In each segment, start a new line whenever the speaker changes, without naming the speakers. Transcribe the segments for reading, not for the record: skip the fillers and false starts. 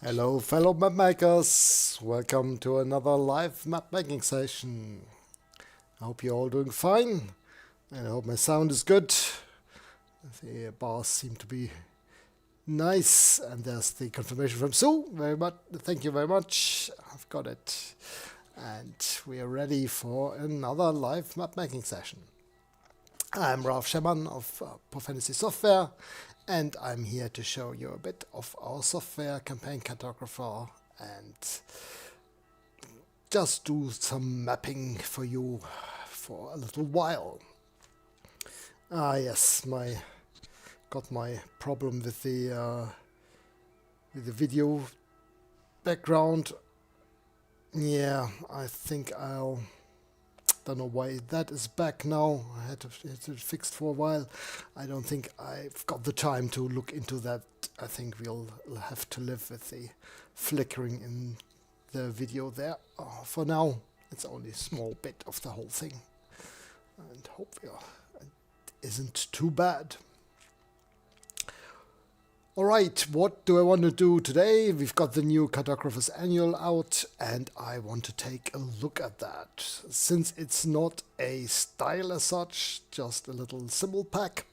Hello fellow map makers, welcome to another live map making session. I hope you're all doing fine and I hope my sound is good. The bars seem to be nice and there's the confirmation from Sue. Very much, thank you very much, I've got it. And we are ready for another live map making session. I'm Ralph Schemann of Fantasy Software, and I'm here to show you a bit of our software campaign cartographer and just do some mapping for you for a little while. Yes, got my problem with the video background. Yeah, I think don't know why that is back now. I had it fixed for a while. I don't think I've got the time to look into that. I think we'll have to live with the flickering in the video there. For now, it's only a small bit of the whole thing. And hopefully it isn't too bad. Alright, what do I want to do today? We've got the new Cartographer's Annual out and I want to take a look at that. Since it's not a style as such, just a little symbol pack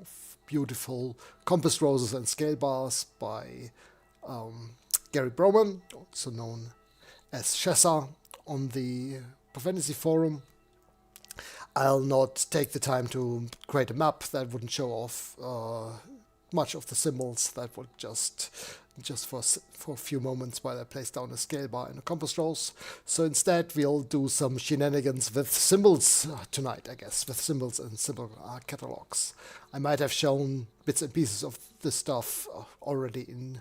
of beautiful compass roses and scale bars by Gary Broman, also known as Shessar on the Fantasy forum. I'll not take the time to create a map that wouldn't show off much of the symbols. That would just for a few moments while I place down a scale bar and a compass rose. So instead we'll do some shenanigans with symbols tonight, I guess, with symbols and symbol catalogs. I might have shown bits and pieces of this stuff already in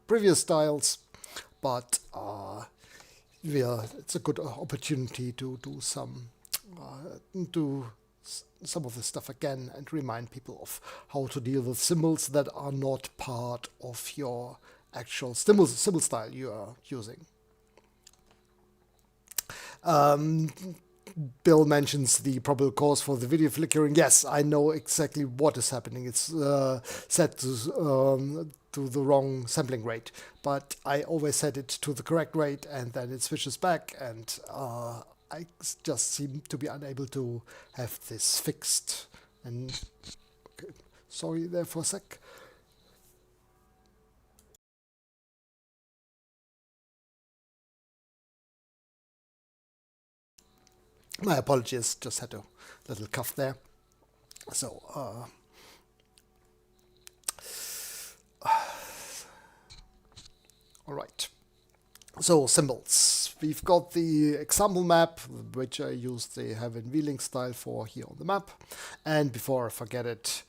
previous styles, but it's a good opportunity to do some of this stuff again and remind people of how to deal with symbols that are not part of your actual symbol style you are using. Bill mentions the probable cause for the video flickering. Yes, I know exactly what is happening. It's set to the wrong sampling rate, but I always set it to the correct rate and then it switches back, and I just seem to be unable to have this fixed. And okay, sorry there for a sec. My apologies, just had a little cough there. So, all right. So symbols. We've got the example map, which I used the Heaven Wheeling style for here on the map. And before I forget it,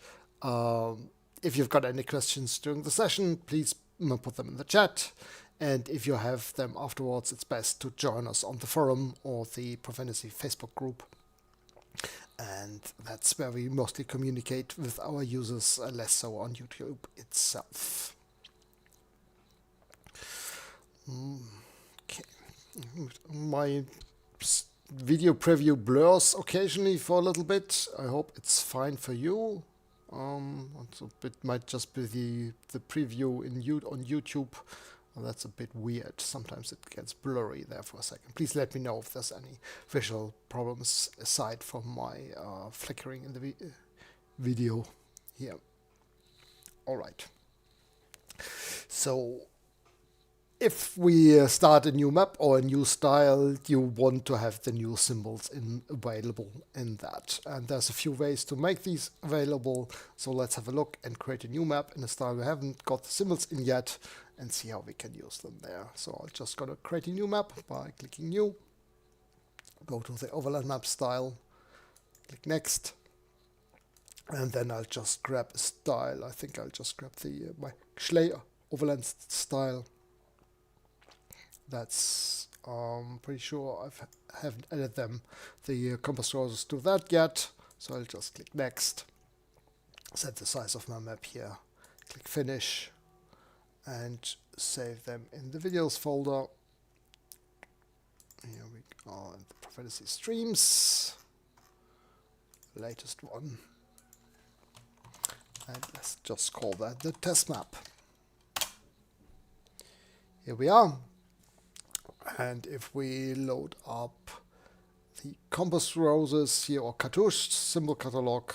if you've got any questions during the session, please put them in the chat. And if you have them afterwards, it's best to join us on the forum or the Fantasy Facebook group. And that's where we mostly communicate with our users, less so on YouTube itself. Okay, my video preview blurs occasionally for a little bit. I hope it's fine for you. It might just be the preview on YouTube. Well, that's a bit weird. Sometimes it gets blurry there for a second. Please let me know if there's any visual problems aside from my flickering in the video here. All right. So if we start a new map or a new style, you want to have the new symbols available in that. And there's a few ways to make these available. So let's have a look and create a new map in a style we haven't got the symbols in yet and see how we can use them there. So I'm just going to create a new map by clicking new. Go to the overland map style, click next. And then I'll just grab a style. I think I'll just grab my Schley overland style. That's pretty sure I haven't added the compass roses to that yet, so I'll just click next, set the size of my map here, click finish, and save them in the videos folder. Here we go, in the Fantasy streams, latest one, and let's just call that the test map. Here we are. And if we load up the compass roses here, or Cartouche symbol catalog,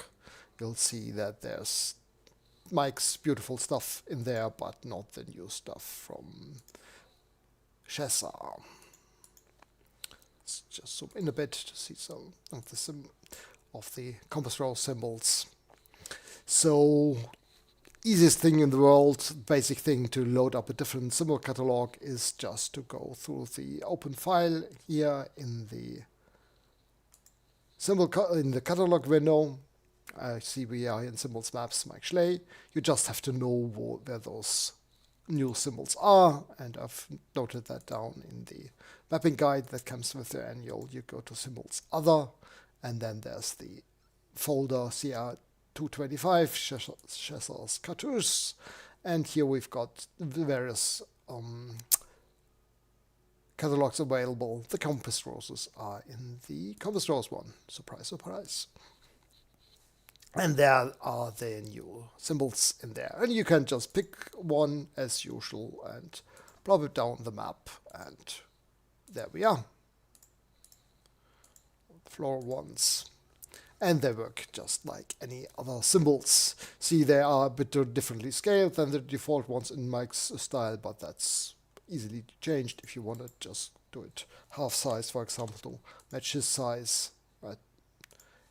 you'll see that there's Mike's beautiful stuff in there, but not the new stuff from Shessar. Let's just zoom in a bit to see some of the compass rose symbols. So, easiest thing in the world, basic thing to load up a different symbol catalog is just to go through the open file here in the in the catalog window. I see we are in Symbols Maps Mike Schley. You just have to know where those new symbols are, and I've noted that down in the mapping guide that comes with the annual. You go to Symbols Other, and then there's the folder CR225, Shessar's Cartouches, and here we've got the various catalogs available. The compass roses are in the compass rose one. Surprise, surprise. And there are the new symbols in there. And you can just pick one as usual and plop it down the map. And there we are. Floor ones. And they work just like any other symbols. See, they are a bit differently scaled than the default ones in Mike's style, but that's easily changed if you want to just do it half size, for example, to match his size. Right?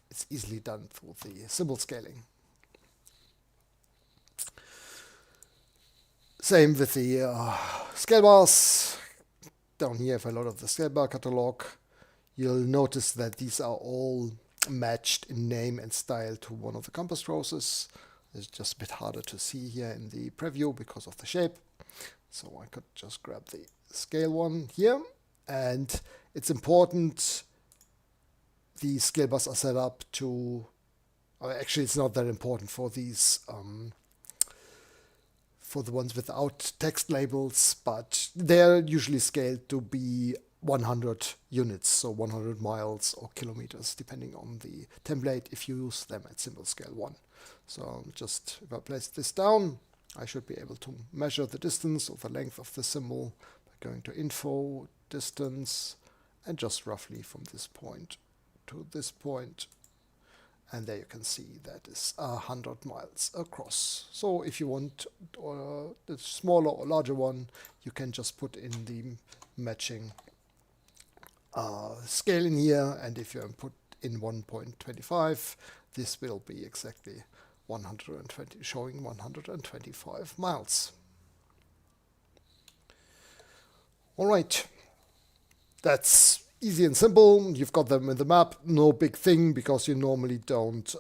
It's easily done through the symbol scaling. Same with the scale bars. Down here, if I load up the scale bar catalog, you'll notice that these are all matched in name and style to one of the compass roses. It's just a bit harder to see here in the preview because of the shape. So I could just grab the scale one here. And it's important the scale bars are set up to, actually it's not that important for these, for the ones without text labels, but they're usually scaled to be 100 units, so 100 miles or kilometers, depending on the template, if you use them at symbol scale 1. So just, if I place this down, I should be able to measure the distance or the length of the symbol by going to info, distance, and just roughly from this point to this point, and there you can see that is 100 miles across. So if you want a smaller or larger one, you can just put in the matching scale in here, and if you put in 1.25, this will be exactly 120, showing 125 miles. All right, that's easy and simple. You've got them in the map. No big thing, because you normally don't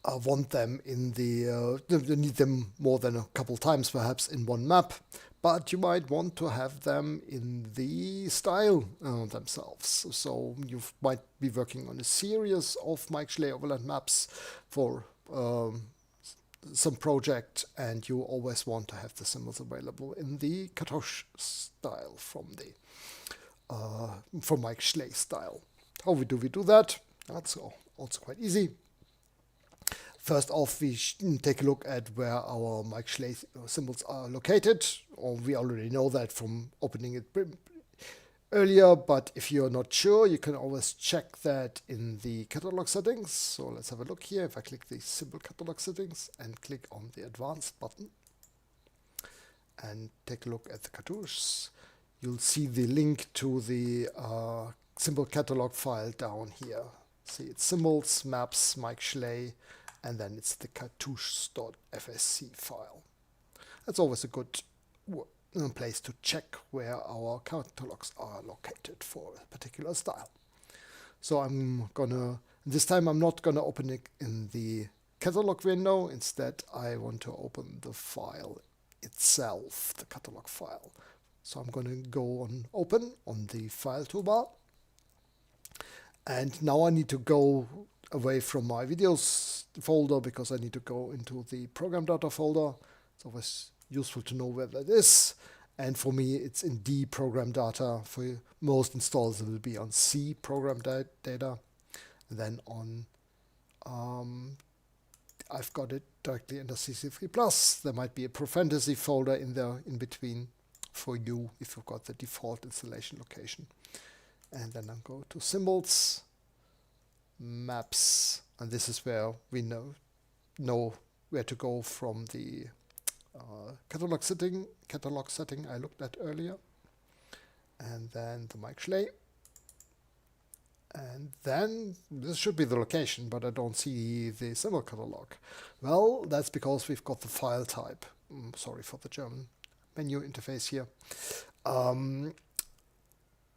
want them in the... you need them more than a couple times, perhaps, in one map. But you might want to have them in the style themselves. So you might be working on a series of Mike Schley overland maps for some project, and you always want to have the symbols available in the Cartouche style from Mike Schley style. How do we do that? That's also quite easy. First off, we take a look at where our Mike Schley symbols are located, or we already know that from opening it earlier, but if you're not sure, you can always check that in the catalog settings. So let's have a look here. If I click the symbol catalog settings and click on the advanced button and take a look at the cartouches, you'll see the link to the symbol catalog file down here. See, it's symbols, maps, Mike Schley, and then it's the cartouches.fsc file. That's always a good place to check where our catalogs are located for a particular style. So this time I'm not gonna open it in the catalog window. Instead, I want to open the file itself, the catalog file. So I'm gonna go on open on the file toolbar. And now I need to go away from my videos folder, because I need to go into the program data folder. It's always useful to know where that is. And for me, it's in D program data. For most installs, it will be on C program data. And then on I've got it directly under CC3+. There might be a Profantasy folder in there in between for you if you've got the default installation location. And then I'll go to Symbols, Maps, and this is where we know where to go from the catalog setting I looked at earlier. And then the Mike Schley. And then this should be the location, but I don't see the symbol catalog. Well, that's because we've got the file type. Sorry for the German menu interface here.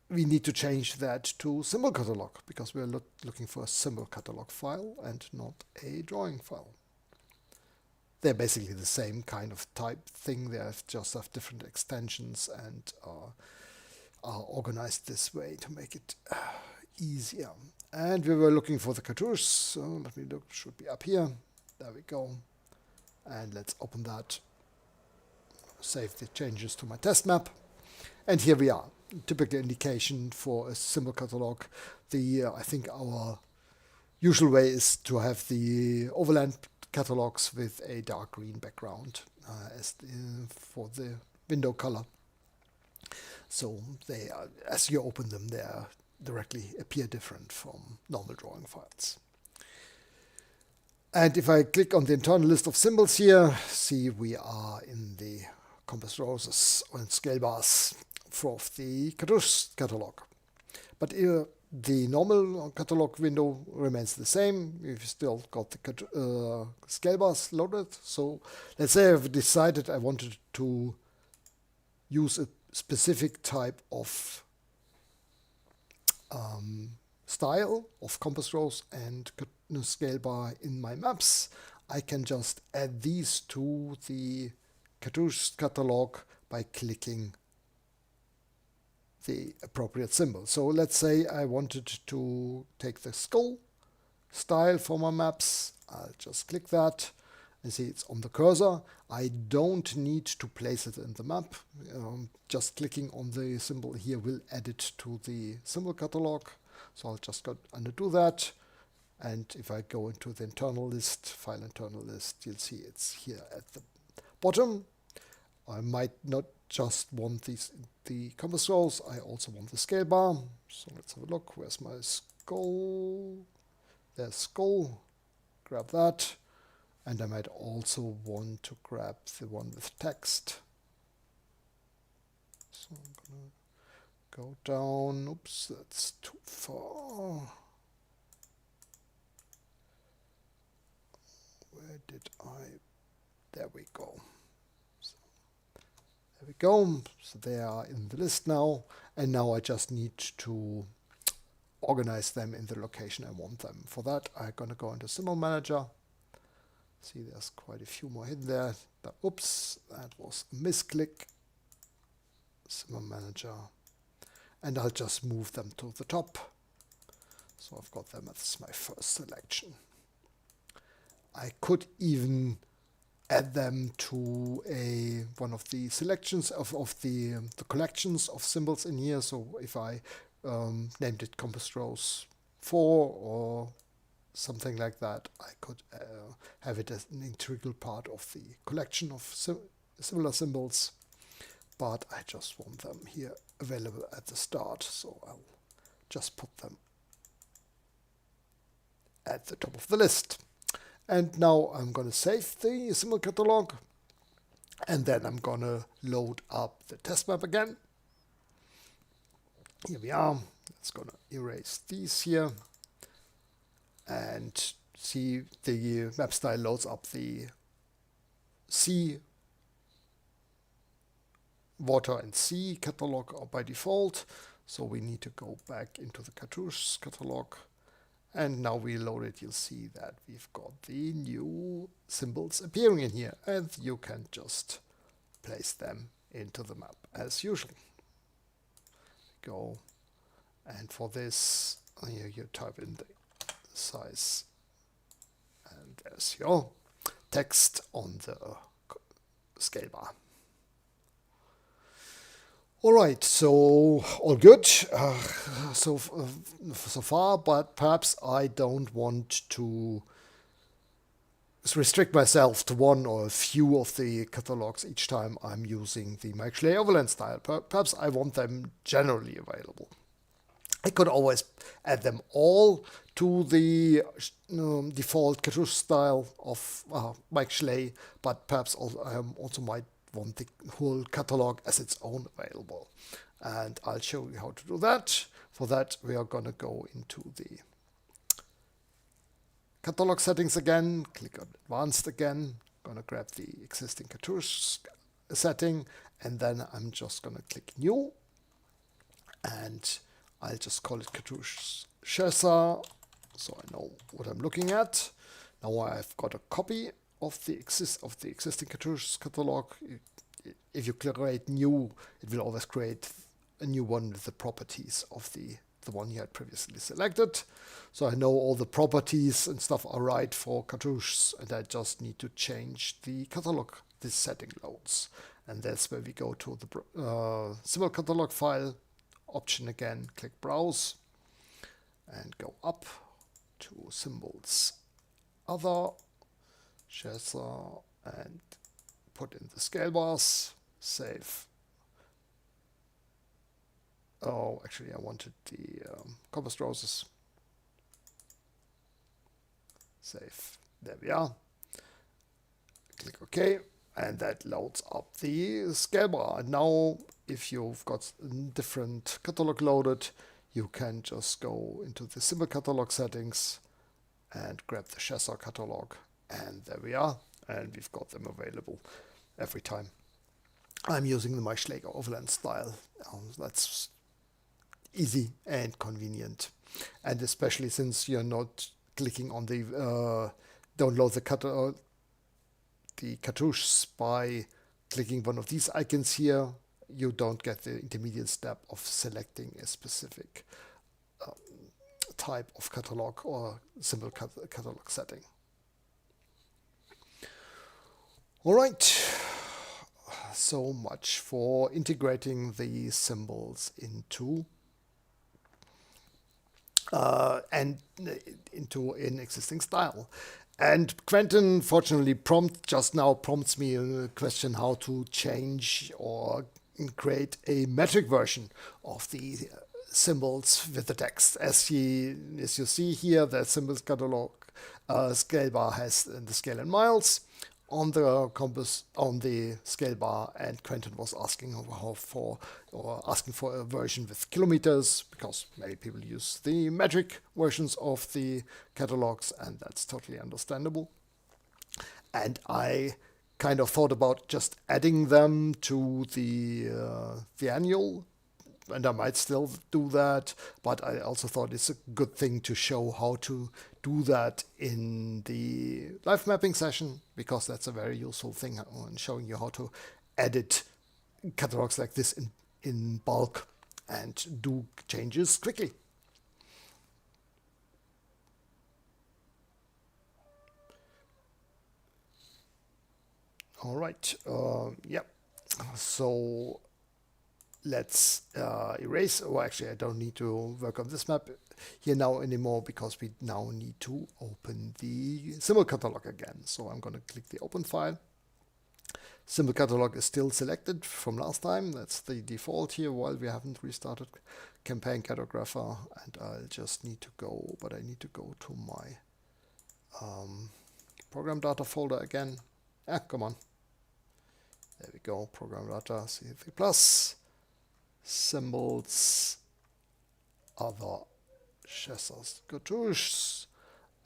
We need to change that to symbol catalog because we're looking for a symbol catalog file and not a drawing file. They're basically the same kind of type thing. They just have different extensions and are organized this way to make it easier. And we were looking for the cartouche, so let me look, should be up here. There we go. And let's open that. Save the changes to my test map. And here we are. Typical indication for a symbol catalog. I think our usual way is to have the overland catalogs with a dark green background for the window color. So they are, as you open them, they directly appear different from normal drawing files. And if I click on the internal list of symbols here, see we are in the compass roses and scale bars for the Cartouches catalog. But the normal catalog window remains the same. We've still got the scale bars loaded. So let's say I've decided I wanted to use a specific type of style of compass rose and scale bar in my maps. I can just add these to the Cartouches catalog by clicking the appropriate symbol. So let's say I wanted to take the skull style for my maps. I'll just click that and see it's on the cursor. I don't need to place it in the map. Just clicking on the symbol here will add it to the symbol catalog. So I'll just undo that. And if I go into the internal list, file internal list, you'll see it's here at the bottom. I might not just want the compass rose, I also want the scale bar. So let's have a look. Where's my skull? There's skull. Grab that. And I might also want to grab the one with text. So I'm going to go down. Oops, that's too far. Where did I? There we go. There we go. So they are in the list now. And now I just need to organize them in the location I want them. For that, I'm going to go into Symbol Manager. See, there's quite a few more hidden there. Oops, that was a misclick. Symbol Manager. And I'll just move them to the top. So I've got them as my first selection. I could even add them to one of the selections of the collections of symbols in here. So if I named it Compass Rose 4 or something like that, I could have it as an integral part of the collection of similar symbols. But I just want them here available at the start, so I'll just put them at the top of the list. And now I'm going to save the symbol catalog, and then I'm going to load up the test map again. Here we are. It's going to erase these here. And see, the map style loads up the sea, water and sea catalog by default. So we need to go back into the Cartouches catalog. And now we load it, you'll see that we've got the new symbols appearing in here. And you can just place them into the map as usual. Go. And for this, here you type in the size. And there's your text on the scale bar. All right, so all good so far, but perhaps I don't want to restrict myself to one or a few of the catalogs each time I'm using the Mike Schley overland style. Perhaps I want them generally available. I could always add them all to the default cartouche style of Mike Schley, but perhaps I also might want the whole catalog as its own available. And I'll show you how to do that. For that, we are going to go into the catalog settings again, click on advanced again, going to grab the existing cartouche setting, and then I'm just going to click new, and I'll just call it Cartouches Shessar, so I know what I'm looking at. Now I've got a copy of the existing Cartouches catalog. If you create new, it will always create a new one with the properties of the one you had previously selected. So I know all the properties and stuff are right for Cartouches, and I just need to change the catalog this setting loads. And that's where we go to the symbol catalog file option again, click browse, and go up to symbols other, Shessar, and put in the scale bars, save. Oh, actually I wanted the compass roses. Save. There we are. Click OK, and that loads up the scale bar. And now, if you've got a different catalog loaded, you can just go into the symbol catalog settings and grab the Shessar catalog. And there we are. And we've got them available every time I'm using the Mike Schley overland style. That's easy and convenient, and especially since you're not clicking on the download the cartouches by clicking one of these icons here, you don't get the intermediate step of selecting a specific type of catalog or symbol catalog setting. All right, so much for integrating the symbols into and into an existing style. And Quentin, fortunately, just now prompts me a question how to change or create a metric version of the symbols with the text. As you see here, the symbols catalog scale bar has the scale in miles on the compass on the scale bar, and Quentin was asking for a version with kilometers, because many people use the metric versions of the catalogs, and that's totally understandable. And I kind of thought about just adding them to the annual, and I might still do that, but I also thought it's a good thing to show how to do that in the live mapping session, because that's a very useful thing on showing you how to edit catalogs like this in bulk and do changes quickly. All right, yep. So let's erase, or actually I don't need to work on this map here now anymore, because we now need to open the symbol catalog again. So I'm going to click the open file. Symbol catalog is still selected from last time. That's the default here while we haven't restarted campaign Cartographer. And I'll just need to go, but I need to go to my program data folder again. Come on. There we go, program data, C3 plus. Symbols, other, Shessar's cartouches,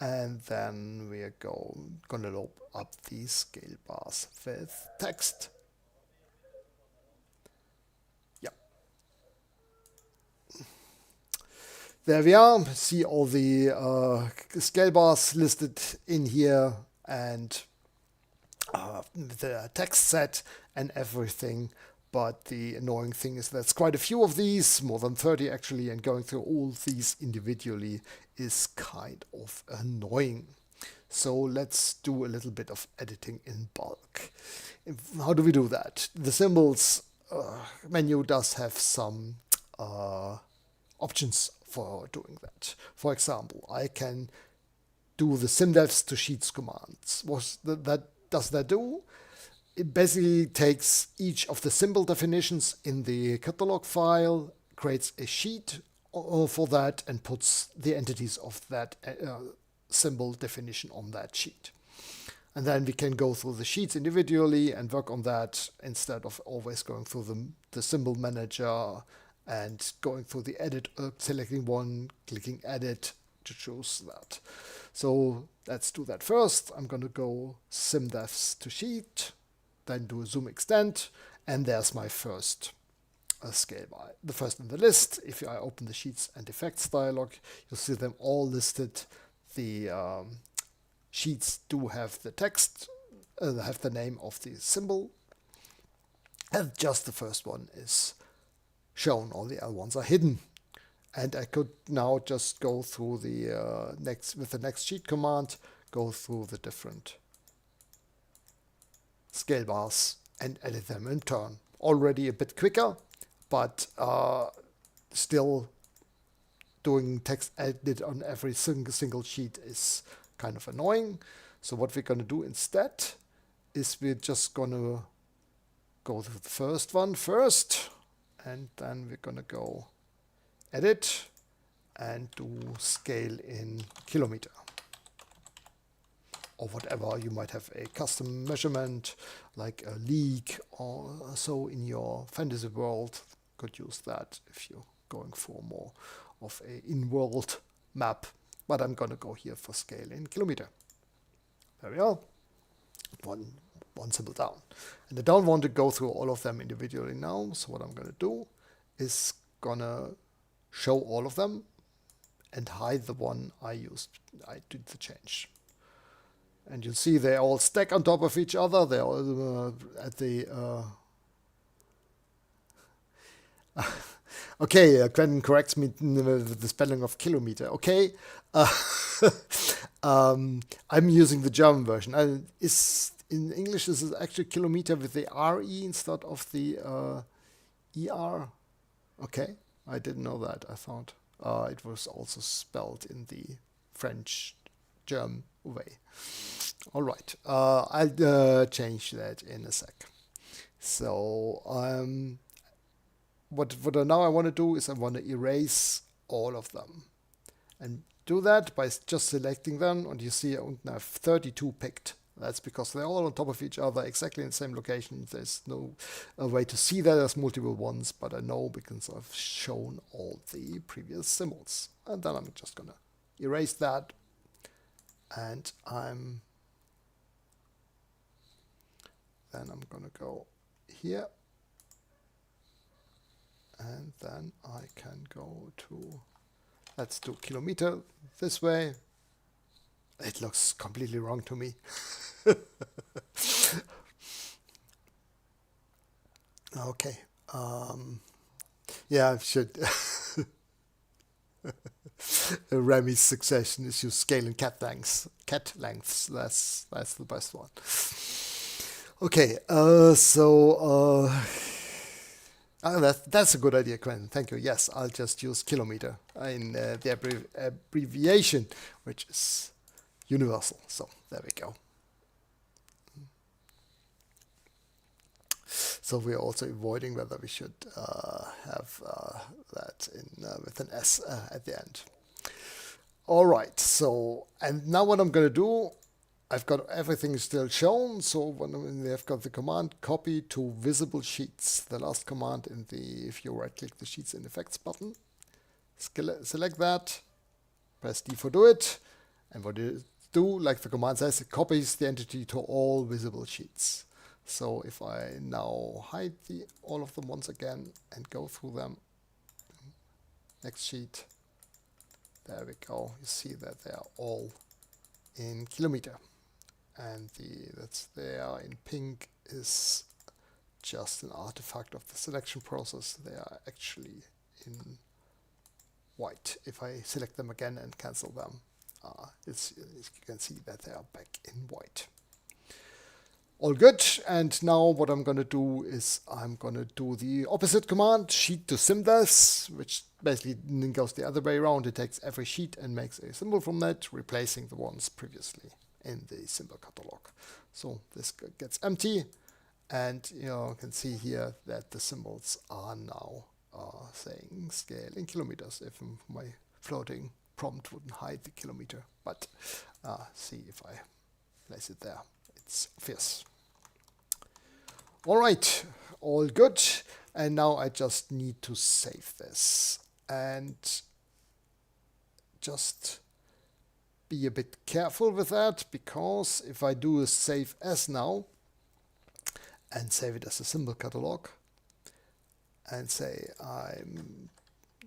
and then we are gonna load up these scale bars with text. Yeah, there we are. See all the scale bars listed in here, and the text set and everything. But the annoying thing is there's quite a few of these, more than 30 actually, and going through all these individually is kind of annoying. So let's do a little bit of editing in bulk. How do we do that? The symbols menu does have some options for doing that. For example, I can do the simdefs to sheets commands. That does that do? It basically takes each of the symbol definitions in the catalog file, creates a sheet for that, and puts the entities of that symbol definition on that sheet. And then we can go through the sheets individually and work on that instead of always going through the symbol manager and going through the edit, selecting one, clicking edit to choose that. So let's do that first. I'm going to go simdefs to sheet, then do a zoom extend, and there's my first scale bar. The first in the list. If I open the sheets and effects dialog, you'll see them all listed. The sheets do have the text, have the name of the symbol, and just the first one is shown. All the other ones are hidden. And I could now just go through the next sheet command, go through the different scale bars and edit them in turn. Already a bit quicker, but still doing text edit on every single sheet is kind of annoying. So what we're going to do instead is we're just going to go to the first one first, and then we're going to go edit and do scale in kilometer or whatever. You might have a custom measurement like a league or so in your fantasy world. Could use that if you're going for more of a in-world map, but I'm gonna go here for scale in kilometer. There we are. One symbol down, and I don't want to go through all of them individually now. So what I'm gonna do is gonna show all of them and hide the one I did the change. And you'll see they all stack on top of each other. They're all at the... okay, Quentin corrects me with the spelling of kilometer. Okay. I'm using the German version. In English, this is actually kilometer with the RE instead of the ER. Okay. I didn't know that. I thought it was also spelled in the French-German way. All right. I'll change that in a sec. So what now I want to do is I want to erase all of them. And do that by just selecting them. And you see I have 32 picked. That's because they're all on top of each other, exactly in the same location. There's no way to see that there's multiple ones, but I know because I've shown all the previous symbols. And then I'm just going to erase that. And I'm going to go here. And then I can go to, let's do kilometer this way. It looks completely wrong to me. Okay. Yeah, I should. Remy's suggestion is use scale in cat lengths. Cat lengths. That's the best one. Okay. That's a good idea, Quentin. Thank you. Yes, I'll just use kilometer in the abbreviation, which is universal. So there we go. So we're also avoiding whether we should have that with an S at the end. All right. So, and now what I'm going to do, I've got everything still shown. So when we have got the command copy to visible sheets, the last command if you right click the sheets and effects button, select that, press D for do it. And what you do, like the command says, it copies the entity to all visible sheets. So if I now hide all of them once again and go through them, next sheet, there we go. You see that they are all in kilometer, and that's there in pink is just an artifact of the selection process. They are actually in white. If I select them again and cancel them, you can see that they are back in white. All good. And now what I'm going to do is I'm going to do the opposite command, sheet to symbols, which basically goes the other way around. It takes every sheet and makes a symbol from that, replacing the ones previously in the symbol catalog. So this gets empty, and you can see here that the symbols are now saying scale in kilometers. If my floating prompt wouldn't hide the kilometer, but see if I place it there. It's obvious. All right, all good. And now I just need to save this and just be a bit careful with that, because if I do a save as now and save it as a symbol catalog and say I'm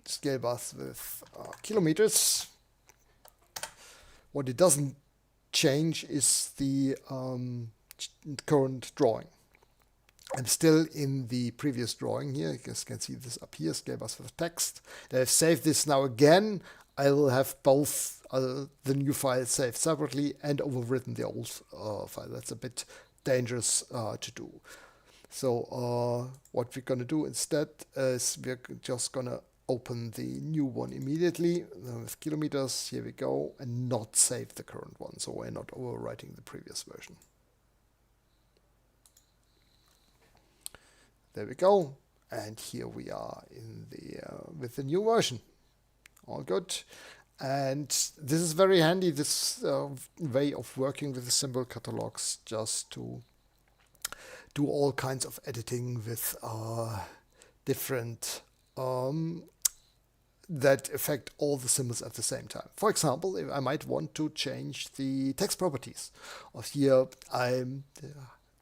scale bus with kilometers, what it doesn't change is the current drawing. I'm still in the previous drawing here. You guys can see this up here, scale bus with text. I've saved this now again. I will have both the new file saved separately and overwritten the old file. That's a bit dangerous to do. So what we're going to do instead is we're just going to open the new one immediately with kilometers. Here we go, and not save the current one. So we're not overwriting the previous version. There we go, and here we are in the with the new version. All good, and this is very handy. This way of working with the symbol catalogs, just to do all kinds of editing with different that affect all the symbols at the same time. For example, if I might want to change the text properties of here, I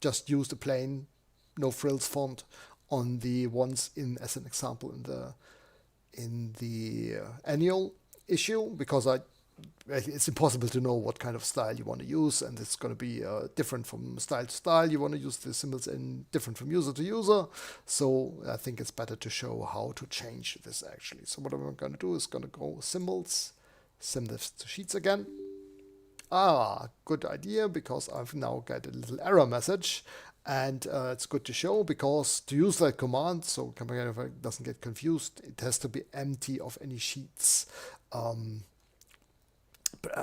just used a plain no frills font on the ones as an example in the annual issue, because it's impossible to know what kind of style you want to use, and it's going to be different from style to style. You want to use the symbols different from user to user, so I think it's better to show how to change this actually. So what I'm going to do is going to go symbols to sheets again. Good idea, because I've now got a little error message. And it's good to show, because to use that command, so Cartographer doesn't get confused, it has to be empty of any sheets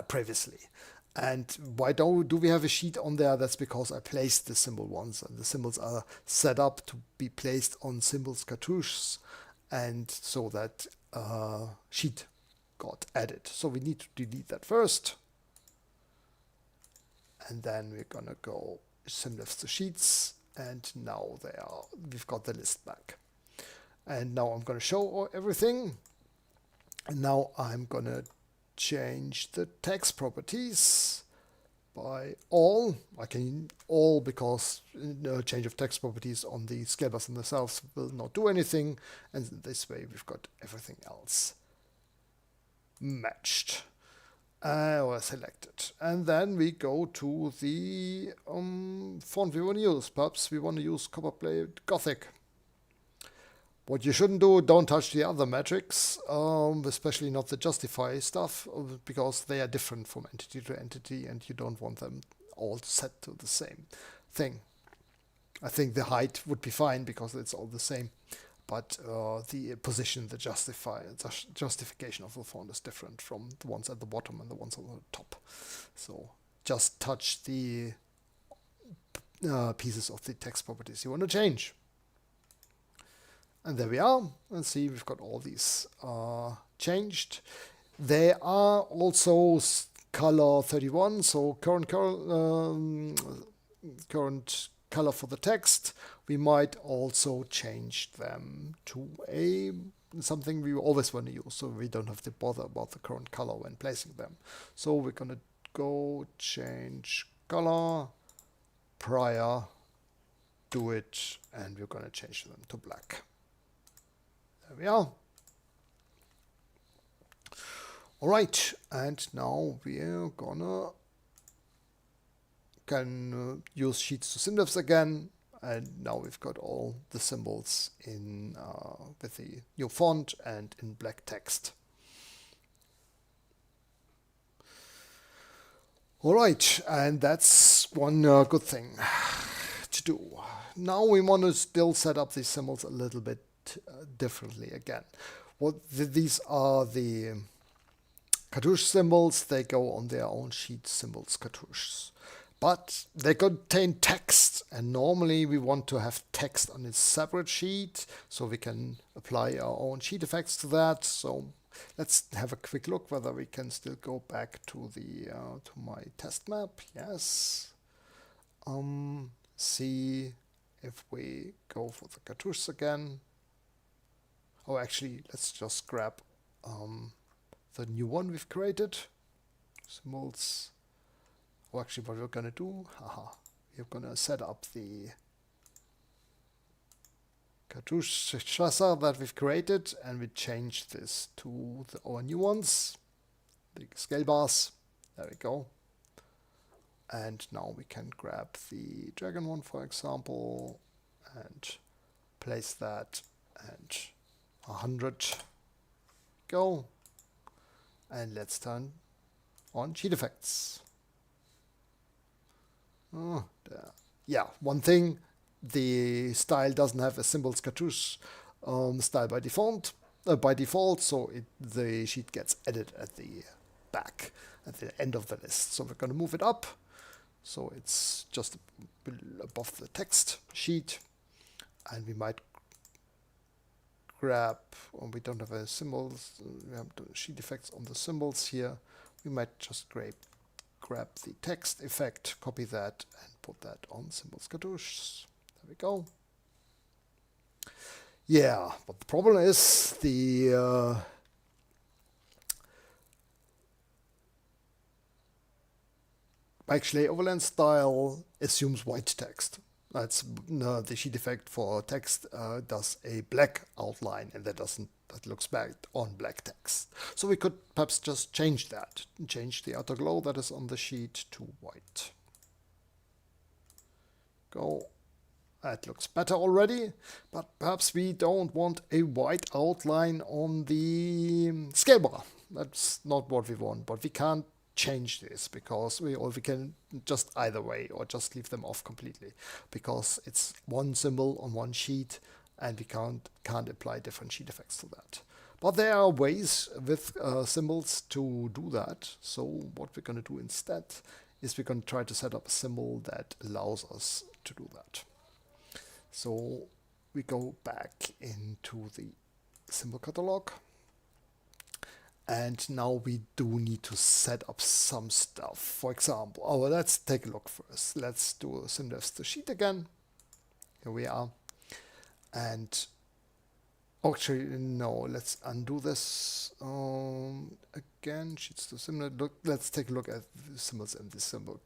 previously. And why do we have a sheet on there? That's because I placed the symbol once, and the symbols are set up to be placed on symbols cartouches, and so that sheet got added. So we need to delete that first, and then we're gonna go symlifts to sheets, and now we've got the list back. And now I'm going to show everything, and now I'm going to change the text properties by all. I can all, because change of text properties on the scale bars themselves will not do anything, and this way we've got everything else matched. Or selected, and then we go to the font we want to use. Perhaps we want to use Copperplate Gothic. What you shouldn't do, don't touch the other metrics, especially not the justify stuff, because they are different from entity to entity, and you don't want them all set to the same thing. I think the height would be fine because it's all the same, but the position, the justification of the font is different from the ones at the bottom and the ones on the top. So just touch the pieces of the text properties you want to change. And there we are. And see, we've got all these changed. They are also color 31, so current color for the text. We might also change them to something we always want to use, so we don't have to bother about the current color when placing them. So we're going to go change color, prior, do it, and we're going to change them to black. There we are. All right, and now we're gonna use sheets to symbols again, and now we've got all the symbols in with the new font and in black text. All right, and that's one good thing. do? Now we want to still set up these symbols a little bit differently again. These are the cartouche symbols. They go on their own sheet, symbols cartouches. But they contain text, and normally we want to have text on a separate sheet, so we can apply our own sheet effects to that. So let's have a quick look whether we can still go back to the to my test map. Yes. See if we go for the cartouches again. Oh, actually, let's just grab the new one we've created. Symbols. Oh, actually, what we're gonna do? We're gonna set up the cartouche Shessar that we've created, and we change this to our new ones, the scale bars. There we go. And now we can grab the dragon one, for example, and place that and 100. Go. And let's turn on sheet effects. Oh, there. Yeah, one thing, the style doesn't have a symbols cartouche style by default, so the sheet gets added at the back, at the end of the list. So we're going to move it up, so it's just above the text sheet, and we might grab, we don't have a symbols, we have the sheet effects on the symbols here. We might just grab the text effect, copy that, and put that on symbols cartouches. There we go. Yeah, but the problem is the actually overland style assumes white text. That's the sheet effect for text does a black outline, and that looks bad on black text. So we could perhaps just change that, change the outer glow that is on the sheet to white. Go. That looks better already, but perhaps we don't want a white outline on the scale bar. That's not what we want, but we can't change this because we can just either way or just leave them off completely, because it's one symbol on one sheet and we can't apply different sheet effects to that. But there are ways with symbols to do that. So what we're going to do instead is we're going to try to set up a symbol that allows us to do that. So we go back into the symbol catalog. And now we do need to set up some stuff. For example, let's take a look first. Let's do a symdevs to sheet again. Here we are. And actually, no, let's undo this again. Sheets to symbol. Let's take a look at the symbols in the symbol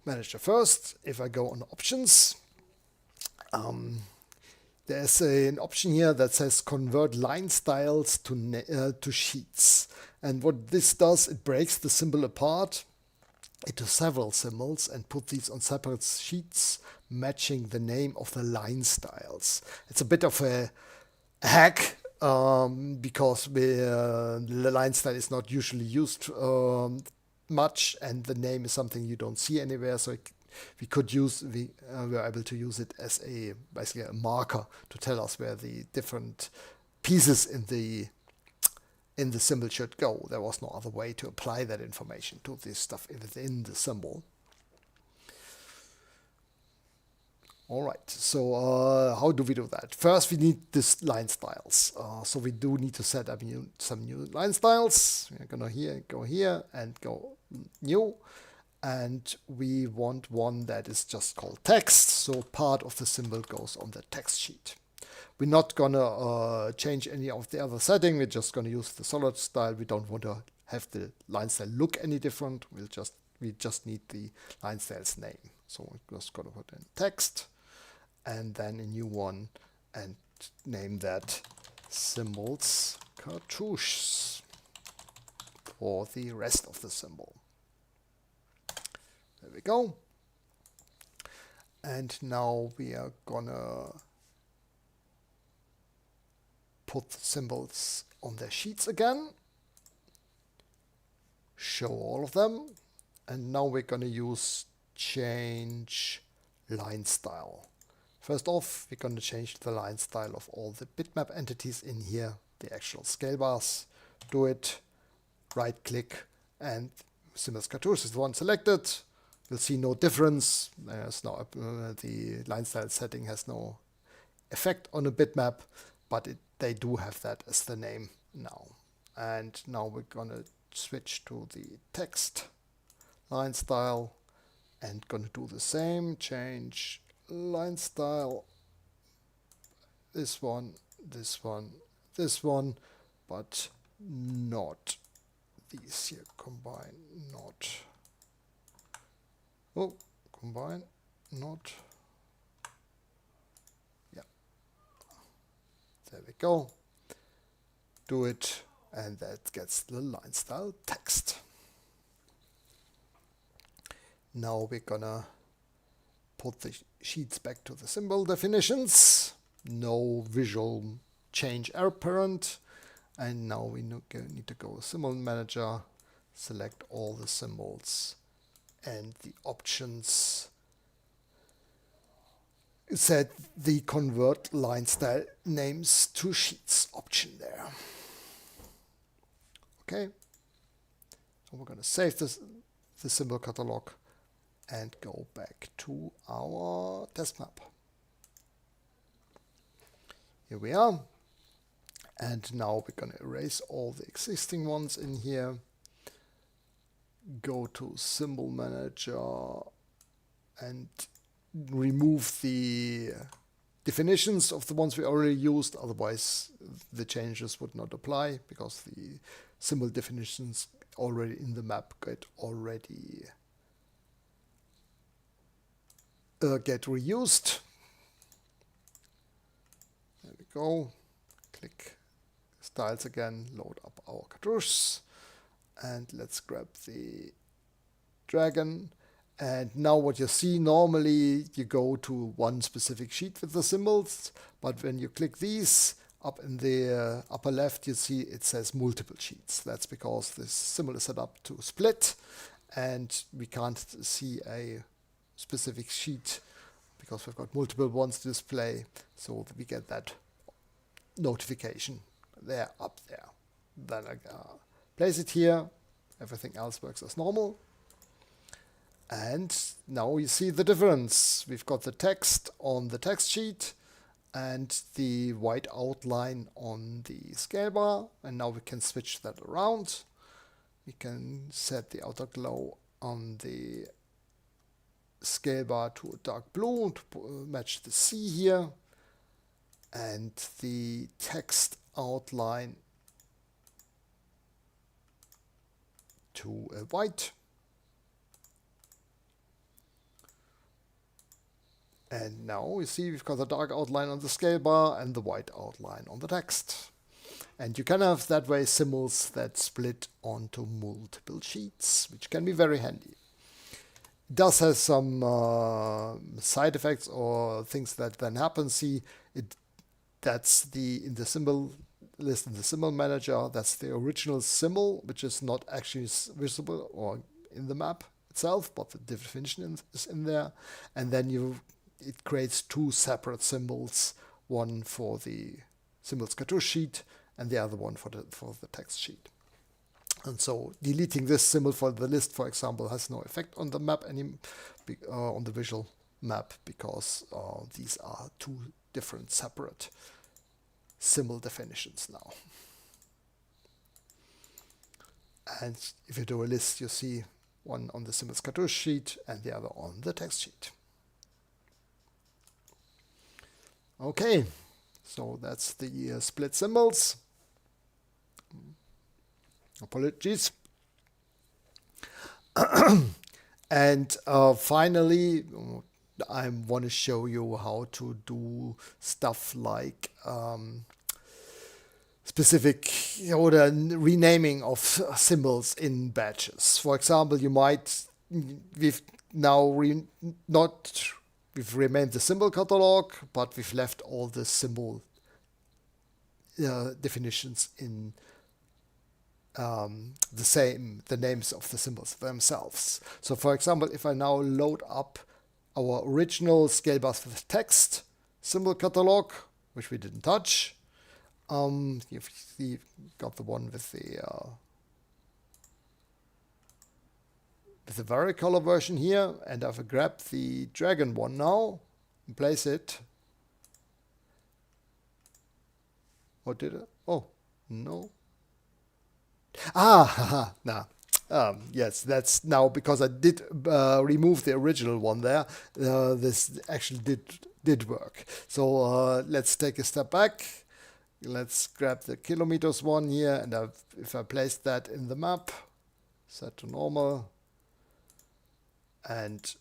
manager first. If I go on options, there's an option here that says convert line styles to sheets. And what this does, it breaks the symbol apart into several symbols and put these on separate sheets, matching the name of the line styles. It's a bit of a hack because the line style is not usually used much, and the name is something you don't see anywhere. So we were able to use it as basically a marker to tell us where the different pieces in the symbol should go. There was no other way to apply that information to this stuff within the symbol. All right, so how do we do that? First, we need this line styles. So we do need to set up some new line styles. We're gonna go here and go new. And we want one that is just called text, so part of the symbol goes on the text sheet. We're not gonna change any of the other setting. We're just gonna use the solid style. We don't want to have the line style look any different. We just need the line style's name. So we're just gonna put in text, and then a new one, and name that symbols cartouches for the rest of the symbol. There we go. And now we are gonna put the symbols on their sheets again. Show all of them. And now we're gonna use change line style. First off, we're going to change the line style of all the bitmap entities in here, the actual scale bars. Do it, right click, and Symbols Cartouches is the one selected. You'll see no difference. There's no, the line style setting has no effect on a bitmap, but they do have that as the name now. And now we're going to switch to the text line style and going to do the same. Change line style, this one, this one, this one, but not these here. Combine, not. Oh, combine, not. Yeah. There we go. Do it, and that gets the line style text. Now we're gonna put the sheets back to the symbol definitions. No visual change apparent. And now we need to go to Symbol Manager, select all the symbols and the options. Set the convert line style names to sheets option there. Okay. So we're going to save the symbol catalog and go back to our test map. Here we are. And now we're going to erase all the existing ones in here. Go to Symbol Manager and remove the definitions of the ones we already used. Otherwise, the changes would not apply because the symbol definitions already in the map get reused. There we go. Click styles again, load up our cartouches, and let's grab the dragon. And now what you see, normally you go to one specific sheet with the symbols, but when you click these, up in the upper left you see it says multiple sheets. That's because this symbol is set up to split, and we can't see a specific sheet because we've got multiple ones to display, so we get that notification there, up there. Then I place it here. Everything else works as normal. And now you see the difference. We've got the text on the text sheet and the white outline on the scale bar. And now we can switch that around. We can set the outer glow on the scale bar to a dark blue to match the C here. And the text outline to a white. And now we see we've got the dark outline on the scale bar and the white outline on the text. And you can have that way symbols that split onto multiple sheets, which can be very handy. It does have some side effects or things that then happen. See, that's in the symbol list in the symbol manager, that's the original symbol, which is not actually visible or in the map itself, but the definition is in there. And then it creates two separate symbols, one for the symbols cartouche sheet and the other one for the text sheet. And so deleting this symbol for the list, for example, has no effect on the map on the visual map, because these are two different separate symbol definitions now. And if you do a list, you see one on the symbols cartouche sheet and the other on the text sheet. Okay, so that's the split symbols. Apologies. And finally, I want to show you how to do stuff like specific, the renaming of symbols in batches. For example, we've remained the symbol catalog, but we've left all the symbol definitions in the names of the symbols themselves. So for example, if I now load up our original scale bus with text symbol catalog, which we didn't touch. You've got the one with the varicolor version here, and I've grabbed the dragon one now and place it. What did it? Oh, no. Ah, nah. Yes, that's now because I did remove the original one there. This actually did work. So let's take a step back. Let's grab the kilometers one here, and if I place that in the map, set to normal, and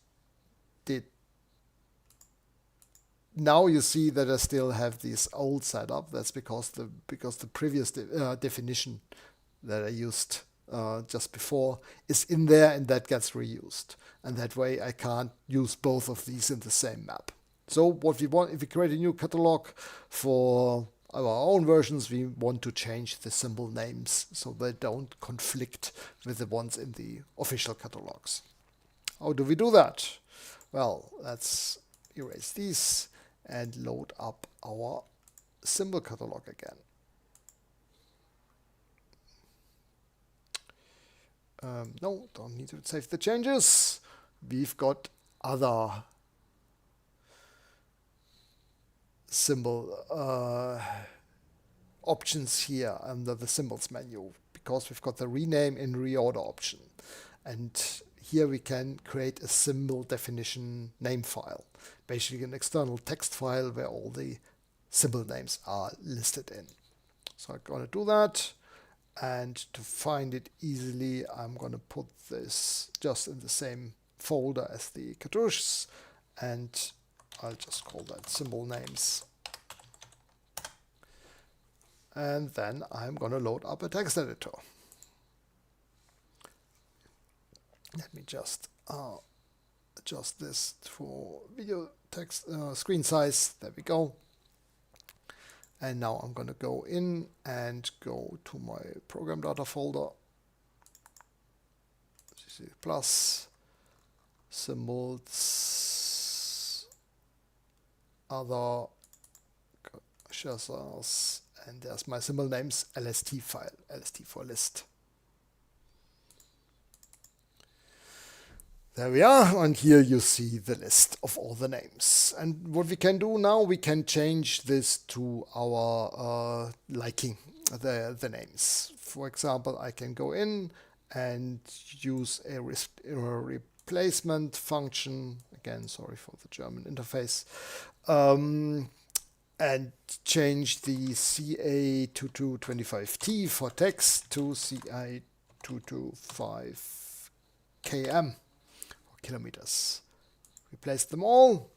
now you see that I still have this old setup. That's because the previous definition that I used just before is in there, and that gets reused. And that way I can't use both of these in the same map. So what we want, if we create a new catalog for our own versions, we want to change the symbol names so they don't conflict with the ones in the official catalogs. How do we do that? Well, let's erase these and load up our symbol catalog again. No, don't need to save the changes. We've got other symbol options here under the symbols menu, because we've got the rename and reorder option. And here we can create a symbol definition name file, basically an external text file where all the symbol names are listed in. So I'm going to do that. And to find it easily, I'm going to put this just in the same folder as the Cartouches, and I'll just call that symbol names. And then I'm going to load up a text editor. Let me just adjust this for video text screen size. There we go. And now I'm going to go in and go to my program data folder. Plus symbols, other Shessars, and there's my symbol names LST file, LST for list. There we are, and here you see the list of all the names. And what we can do now, we can change this to our liking, the names. For example, I can go in and use a replacement function. Again, sorry for the German interface. And change the CA2225T for text to CA225KM. Kilometers. Replace them all,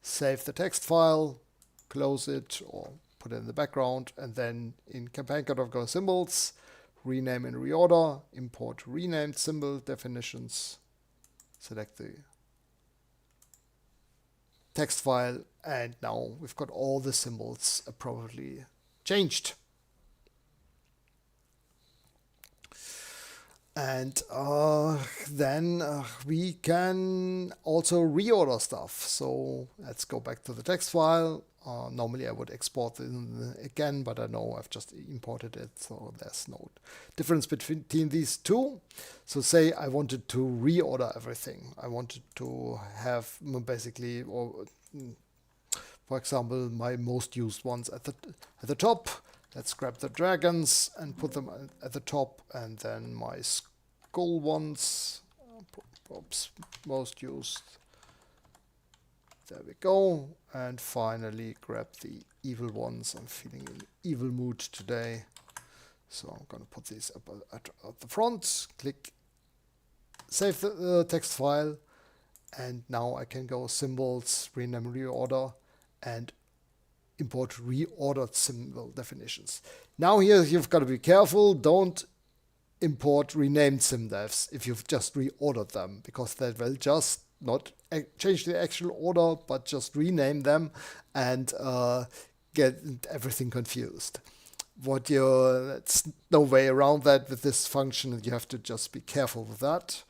save the text file, close it or put it in the background, and then in campaign Cartographer symbols, rename and reorder, import renamed symbol definitions, select the text file, and now we've got all the symbols appropriately changed. And then we can also reorder stuff. So let's go back to the text file. Normally I would export it again, but I know I've just imported it, so there's no difference between these two. So say I wanted to reorder everything. I wanted to have basically, or for example, my most used ones at the top. Let's grab the dragons and put them at the top, and then my skull ones, most used. There we go. And finally grab the evil ones. I'm feeling in evil mood today, so I'm going to put these up at the front. Click save the text file, and now I can go symbols, rename, reorder, and import reordered symbol definitions. Now here you've got to be careful. Don't import renamed symdefs if you've just reordered them, because that will just not change the actual order, but just rename them and get everything confused. That's no way around that with this function. You have to just be careful with that.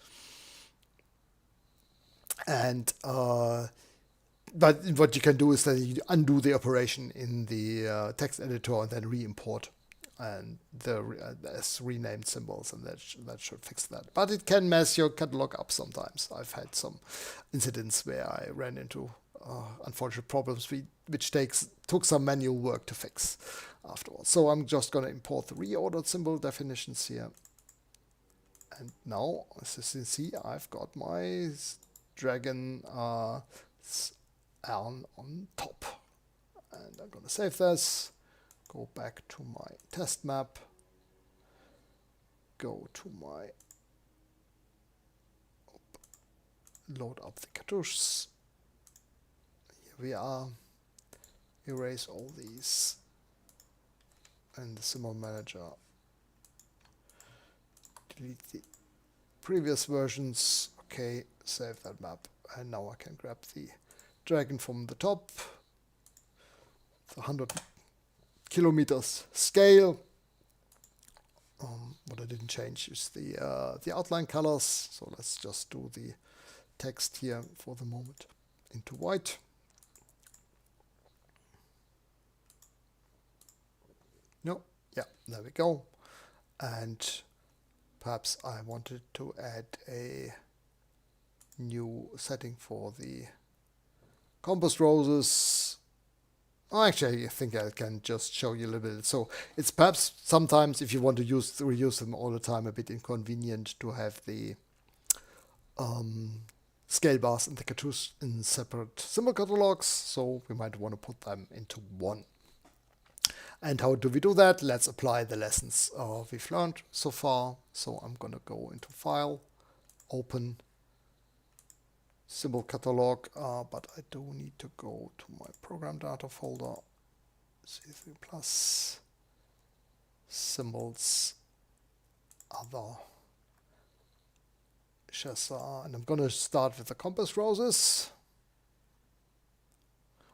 And but what you can do is that you undo the operation in the text editor and then re-import and as renamed symbols, and that should fix that. But it can mess your catalog up sometimes. I've had some incidents where I ran into unfortunate problems which took some manual work to fix afterwards. So I'm just going to import the reordered symbol definitions here. And now, as you can see, I've got my dragon on top. And I'm going to save this, go back to my test map, go to my, load up the cartouches. Here we are, erase all these in the symbol manager, delete the previous versions, okay, save that map, and now I can grab the dragon from the top, the 100 kilometers scale. What I didn't change is the outline colors, so let's just do the text here for the moment into white. No, yeah, there we go. And perhaps I wanted to add a new setting for the compost roses. Oh, actually, I think I can just show you a little bit. So it's perhaps sometimes, if you want to reuse them all the time, a bit inconvenient to have the scale bars and the cartouche in separate symbol catalogs. So we might want to put them into one. And how do we do that? Let's apply the lessons we've learned so far. So I'm going to go into File, Open, Symbol Catalog, but I do need to go to my Program Data folder, C3 Plus, Symbols, Other, Shessar, and I'm going to start with the compass roses.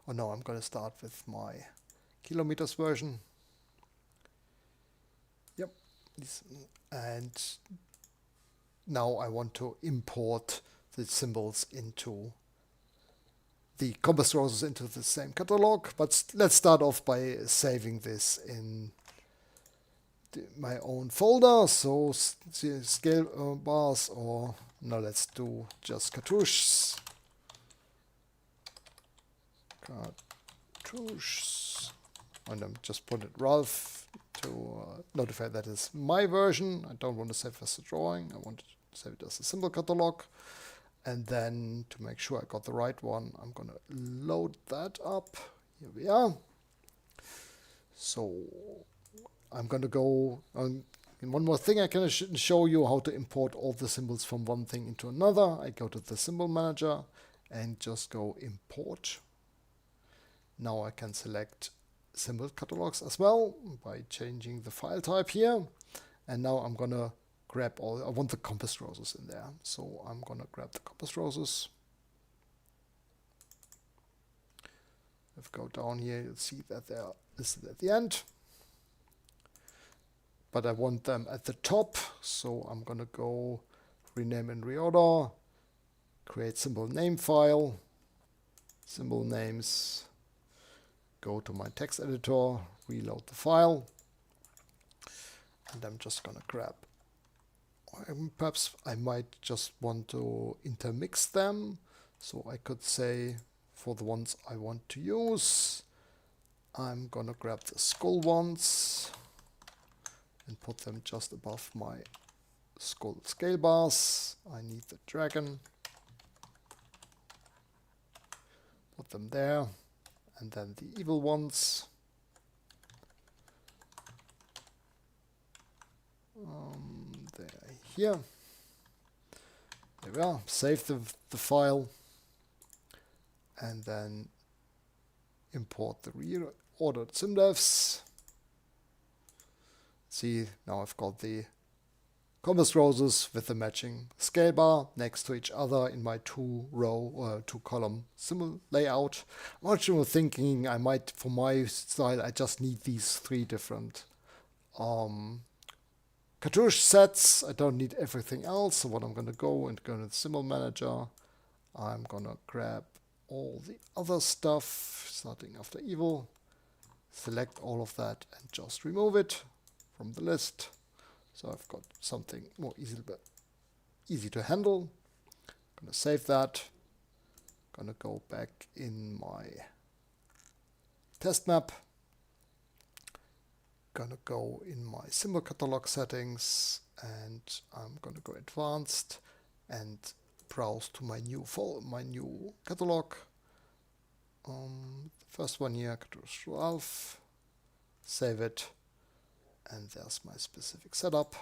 Oh no, I'm going to start with my kilometers version. Yep. And now I want to import the symbols into the compass roses into the same catalog. But let's start off by saving this in my own folder. So scale bars, or no, let's do just cartouches. Cartouches. And I'm just put it Ralph to notify that is my version. I don't want to save it as a drawing. I want to save it as a symbol catalog. And then to make sure I got the right one, I'm going to load that up. Here we are. So I'm going to go on. And one more thing, I can show you how to import all the symbols from one thing into another. I go to the symbol manager and just go import. Now I can select symbol catalogs as well by changing the file type here. And now I'm going to grab all, I want the compass roses in there. So I'm going to grab the compass roses. If I go down here, you'll see that they're listed at the end. But I want them at the top. So I'm going to go rename and reorder, create symbol name file, symbol names, go to my text editor, reload the file, and I'm just going to grab, perhaps I might just want to intermix them. So I could say for the ones I want to use, I'm going to grab the skull ones and put them just above my skull scale bars. I need the dragon, put them there. And then the evil ones. They're here. There we are. Save the file. And then import the reordered symdefs. See, now I've got the compass roses with the matching scale bar next to each other in my two column symbol layout. I'm actually thinking I might, for my style, I just need these three different cartouche sets. I don't need everything else. So what I'm going to go to the symbol manager, I'm gonna grab all the other stuff, starting after evil, select all of that and just remove it from the list. So I've got something more easy to handle. Gonna save that. Gonna go back in my test map. Gonna go in my symbol catalog settings and I'm gonna go advanced and browse to my new catalog. First one here, Cartouches 12. Save it, and there's my specific setup.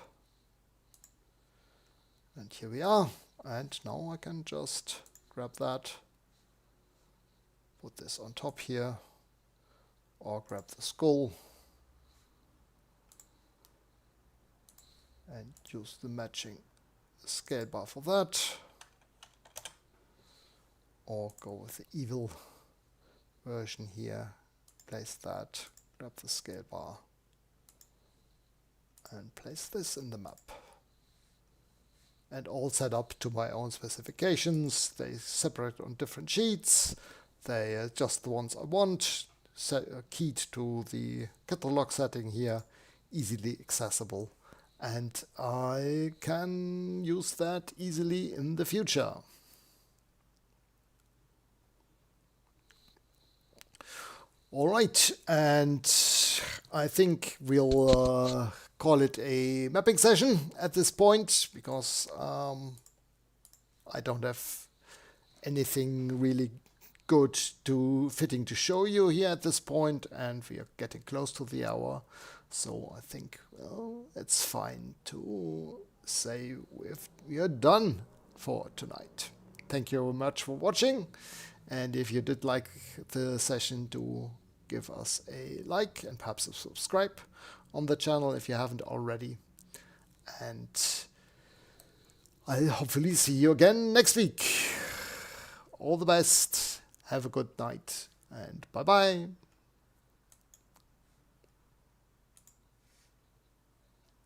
And here we are. And now I can just grab that, put this on top here, or grab the skull and use the matching scale bar for that, or go with the evil version here, place that, grab the scale bar and place this in the map. And all set up to my own specifications. They separate on different sheets. They are just the ones I want, keyed to the catalog setting here, easily accessible. And I can use that easily in the future. All right, and I think we'll call it a mapping session at this point, because I don't have anything really good fitting to show you here at this point, and we are getting close to the hour. So I think, well, it's fine to say we are done for tonight. Thank you very much for watching. And if you did like the session, do give us a like and perhaps a subscribe on the channel if you haven't already. And I'll hopefully see you again next week. All the best. Have a good night and bye-bye.